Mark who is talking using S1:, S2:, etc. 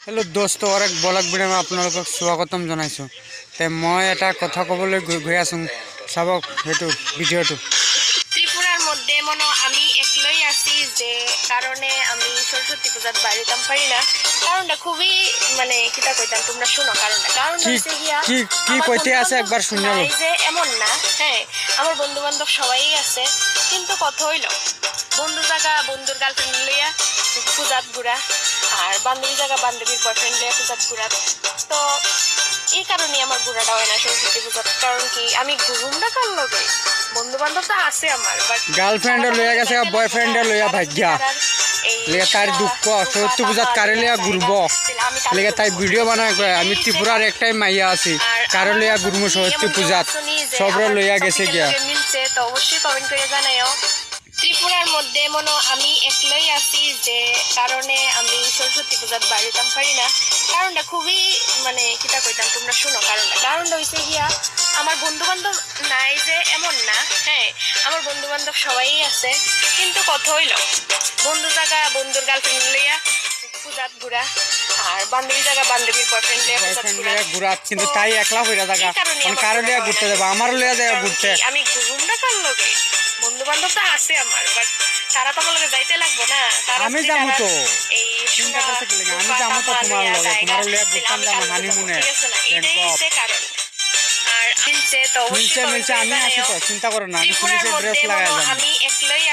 S1: Hello' দোস্ত আর এক blog ভিডিঅ' আপোনালোকক স্বাগতম জনাইছোঁ। মই এটা কথা ক'বলৈ গৈ আছোঁ, চাবক সেইটো ভিডিঅ'টো।
S2: ত্রিপুরার মধ্যে মনে আমি একলাই আছি যে কারণে আমি সরস্বতী পূজার বাড়ি যাম পারি না। কারণটা খুবই মানে কিতা কইতাম তোমরা শুনো। কারণটা হচ্ছে গিয়া
S1: কি কইতে আছে একবার শুনে
S2: নাই যে এমন না। হ্যাঁ, আমার বন্ধু বান্ধব সবাই আছে, কিন্তু কথা হইল বন্ধু জায়গা বন্ধুর গার্লফ্রেন্ড লইয়া পূজাত ঘুরা, আর বান্ধবী জায়গা বান্ধবীর বয়ফ্রেন্ড লইয়া পূজাত ঘুরা। তো এই কারণে আমার ঘোরাটা হয় না সরস্বতী পূজার। কারণ কি আমি ঘুরুম না কার লগে, বন্ধু বান্ধব তো আছে আমার, বাট
S1: গার্লফ্রেন্ডে লইয়া গেছে, বয়ফ্রেন্ডে লইয়া ভাগ্যা লেগে তার দুঃখ সরস্বতী পূজাত কারে লইয়া ঘুরব লেগে তাই ভিডিও বানায় কয় আমি ত্রিপুরার একটাই মাইয়া আছি, কারে লইয়া ঘুরবো সরস্বতী পূজাত, সবরে লইয়া গেছে গিয়া।
S2: মিলছে তো অবশ্যই কমেন্ট করে জানাইও। ত্রিপুরার মধ্যে মনে আমি একলাই আছি যে কারণে আমি সরস্বতী পূজার বাড়ি যাম পারি না। কারণটা খুবই মানে কিতা কইতাম তোমরা শুনো। কারণটা হইছে গিয়া আমার বন্ধু বান্ধব নাই যে এমন না। হ্যাঁ, আমার বন্ধু বান্ধব সবাই আছে, কিন্তু কথা হইল বন্ধু জায়গা বন্ধুর গার্লফ্রেন্ড লইয়া পূজাত ঘুরা, আর বান্ধবী জায়গা বান্ধবীর বয়ফ্রেন্ড লইয়া পূজাত
S1: ঘুরা, কিন্তু তাই একলা হইরা জায়গা কারে লইয়া ঘুরতে যাবো, আমার লইয়া যায় ঘুরতে।
S2: আমি ঘুরুম না কার লগে, বন্ধু বান্ধব তো আছে আমার, বাট তারা তো আমার লগে যাইতে লাগবো না।
S1: আমি যাবো তো,
S2: এই
S1: চিন্তা করতে কি লাগে, আমি যাবো তো তোমার লগে, তোমার লইয়া ঘুরতাম যাবো হানিমুনে।
S2: আর মিলছে তো
S1: মিলছে আমি আছি তো, চিন্তা করো না, আমি পুলিশের ড্রেস লাগাই যাবো।
S2: আমি একলাই